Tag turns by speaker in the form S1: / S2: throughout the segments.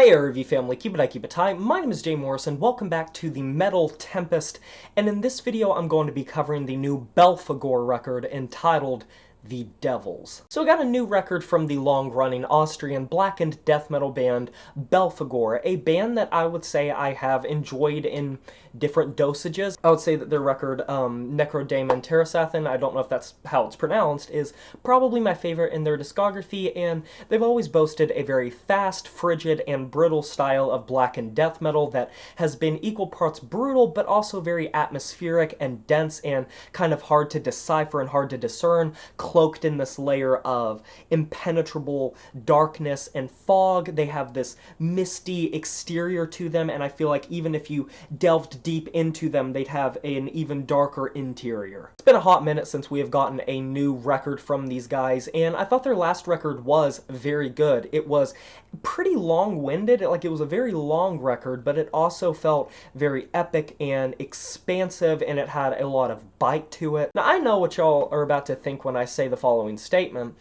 S1: Hey RV family, keep it high, my name is Jay Morrison, welcome back to the Metal Tempest, and in this video I'm going to be covering the new Belphegor record entitled The Devils. So I got a new record from the long-running Austrian Blackened death metal band Belphegor, a band that I would say I have enjoyed in different dosages. I would say that their record, Necrodaemon Terrasathan, I don't know if that's how it's pronounced, is probably my favorite in their discography, and they've always boasted a very fast, frigid, and brittle style of blackened death metal that has been equal parts brutal, but also very atmospheric and dense and kind of hard to decipher and hard to discern, cloaked in this layer of impenetrable darkness and fog. They have this misty exterior to them, and I feel like even if you delved deep into them, they'd have an even darker interior. It's been a hot minute since we have gotten a new record from these guys, and I thought their last record was very good. It was pretty long-winded, like it was a very long record, but it also felt very epic and expansive, and it had a lot of bite to it. Now, I know what y'all are about to think when I say the following statement.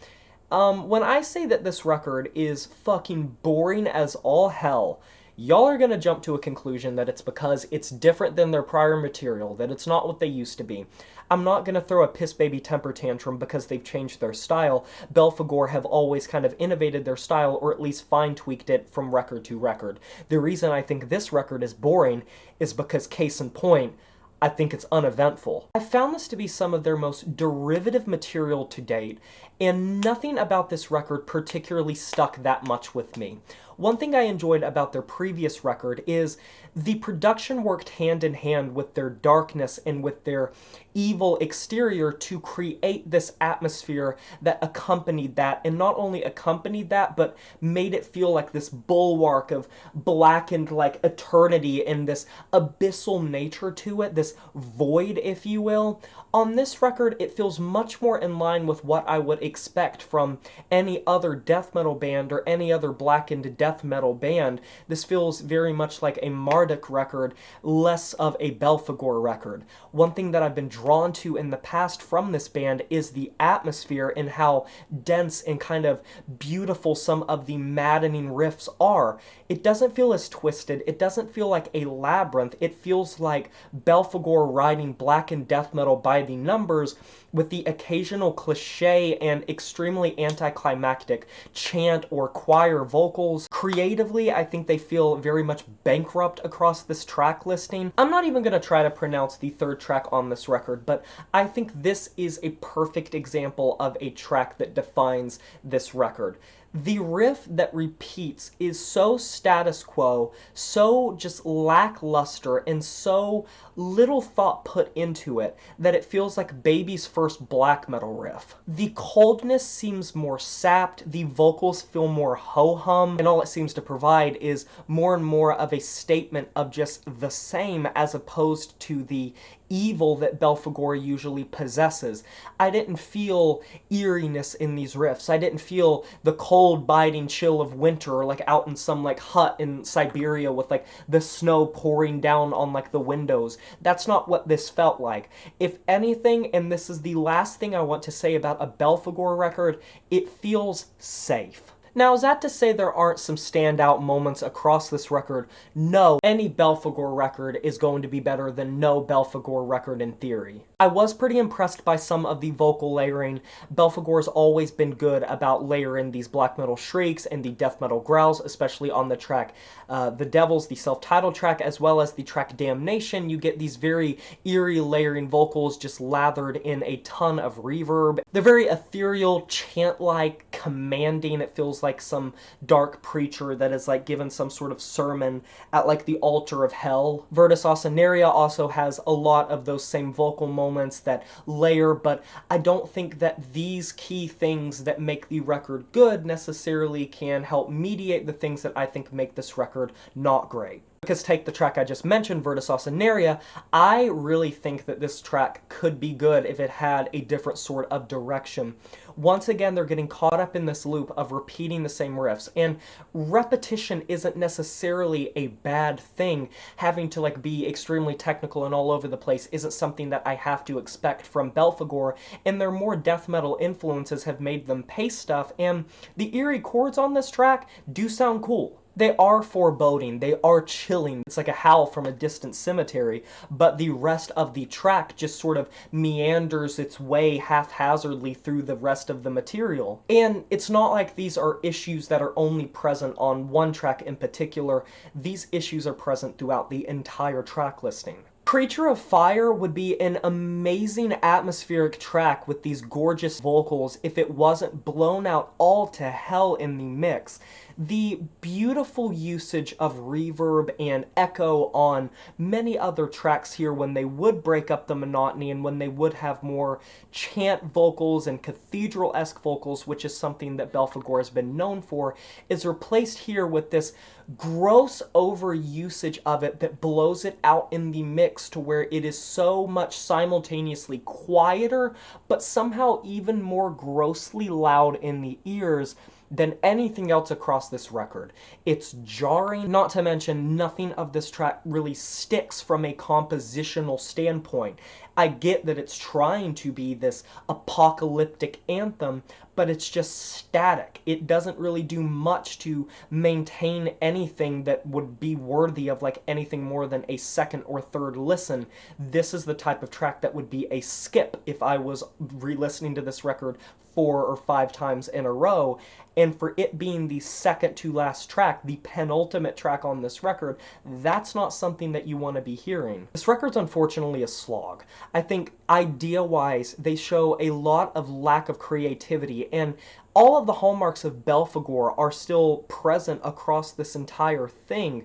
S1: When I say that this record is fucking boring as all hell, y'all are gonna jump to a conclusion that it's because it's different than their prior material, that it's not what they used to be. I'm not gonna throw a piss baby temper tantrum because they've changed their style. Belphegor have always kind of innovated their style, or at least fine-tweaked it from record to record. The reason I think this record is boring is because, case in point, I think it's uneventful. I found this to be some of their most derivative material to date, and nothing about this record particularly stuck that much with me. One thing I enjoyed about their previous record is the production worked hand in hand with their darkness and with their evil exterior to create this atmosphere that accompanied that, and not only accompanied that, but made it feel like this bulwark of blackened, like, eternity and this abyssal nature to it, this void, if you will. On this record, it feels much more in line with what I would expect from any other death metal band or any other blackened death metal band. This feels very much like a Marduk record, less of a Belphegor record. One thing that I've been drawn to in the past from this band is the atmosphere and how dense and kind of beautiful some of the maddening riffs are. It doesn't feel as twisted, it doesn't feel like a labyrinth, it feels like Belphegor writing blackened death metal by the numbers, with the occasional cliche and extremely anticlimactic chant or choir vocals. Creatively, I think they feel very much bankrupt across this track listing. I'm not even going to try to pronounce the third track on this record, but I think this is a perfect example of a track that defines this record. The riff that repeats is so status quo, so just lackluster, and so little thought put into it that it feels like Baby's first black metal riff. The coldness seems more sapped, the vocals feel more ho-hum, and all it seems to provide is more and more of a statement of just the same as opposed to the evil that Belphegor usually possesses. I didn't feel eeriness in these riffs. I didn't feel the cold biting chill of winter, or like out in some like hut in Siberia with like the snow pouring down on like the windows. That's not what this felt like. If anything, and this is the last thing I want to say about a Belphegor record, it feels safe. Now, is that to say there aren't some standout moments across this record? No, any Belphegor record is going to be better than no Belphegor record in theory. I was pretty impressed by some of the vocal layering. Belphegor's always been good about layering these black metal shrieks and the death metal growls, especially on the track The Devils, the self-titled track, as well as the track Damnation. You get these very eerie layering vocals just lathered in a ton of reverb. They're very ethereal, chant-like, commanding. It feels like some dark preacher that is like given some sort of sermon at like the altar of hell. Virtus Asinaria also has a lot of those same vocal moments that layer, but I don't think that these key things that make the record good necessarily can help mediate the things that I think make this record not great. Because take the track I just mentioned, Virtus Asinaria, I really think that this track could be good if it had a different sort of direction. Once again, they're getting caught up in this loop of repeating the same riffs, and repetition isn't necessarily a bad thing. Having to like be extremely technical and all over the place isn't something that I have to expect from Belphegor, and their more death metal influences have made them pace stuff, and the eerie chords on this track do sound cool. They are foreboding, they are chilling. It's like a howl from a distant cemetery, but the rest of the track just sort of meanders its way haphazardly through the rest of the material. And it's not like these are issues that are only present on one track in particular. These issues are present throughout the entire track listing. Creature of Fire would be an amazing atmospheric track with these gorgeous vocals if it wasn't blown out all to hell in the mix. The beautiful usage of reverb and echo on many other tracks here when they would break up the monotony and when they would have more chant vocals and cathedral-esque vocals, which is something that Belphegor has been known for, is replaced here with this gross overusage of it that blows it out in the mix to where it is so much simultaneously quieter but somehow even more grossly loud in the ears than anything else across this record. It's jarring, not to mention nothing of this track really sticks from a compositional standpoint. I get that it's trying to be this apocalyptic anthem, but it's just static. It doesn't really do much to maintain anything that would be worthy of like anything more than a second or third listen. This is the type of track that would be a skip if I was re-listening to this record 4 or 5 times in a row, and for it being the second to last track, the penultimate track on this record, that's not something that you want to be hearing. This record's unfortunately a slog. I think idea-wise, they show a lot of lack of creativity, and all of the hallmarks of Belphegor are still present across this entire thing,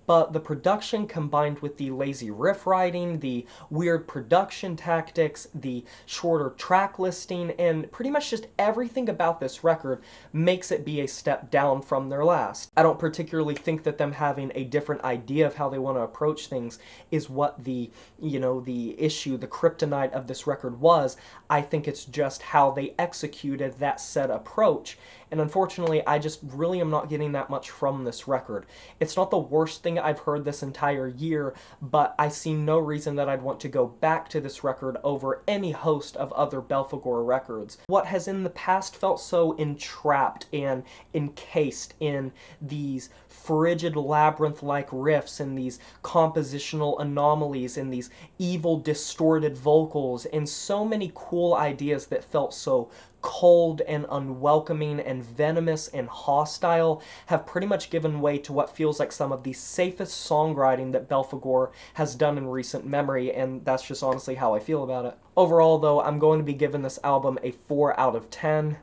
S1: but the production combined with the lazy riff writing, the weird production tactics, the shorter track listing, and pretty much just everything about this record makes it be a step down from their last. I don't particularly think that them having a different idea of how they want to approach things is what the issue, the kryptonite of this record was. I think it's just how they executed that said approach. And unfortunately, I just really am not getting that much from this record. It's not the worst thing I've heard this entire year, but I see no reason that I'd want to go back to this record over any host of other Belphegor records. What has in the past felt so entrapped and encased in these frigid labyrinth-like riffs and these compositional anomalies and these evil distorted vocals and so many cool ideas that felt so cold and unwelcoming and venomous and hostile have pretty much given way to what feels like some of the safest songwriting that Belphegor has done in recent memory, and that's just honestly how I feel about it. Overall, though, I'm going to be giving this album a 4 out of 10.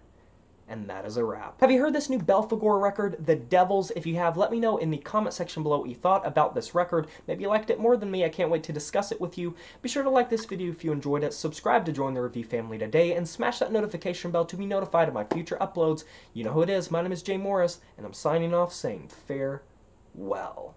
S1: And that is a wrap. Have you heard this new Belphegor record, The Devils? If you have, let me know in the comment section below what you thought about this record. Maybe you liked it more than me. I can't wait to discuss it with you. Be sure to like this video if you enjoyed it, subscribe to join the review family today, and smash that notification bell to be notified of my future uploads. You know who it is. My name is Jay Morris, and I'm signing off saying farewell.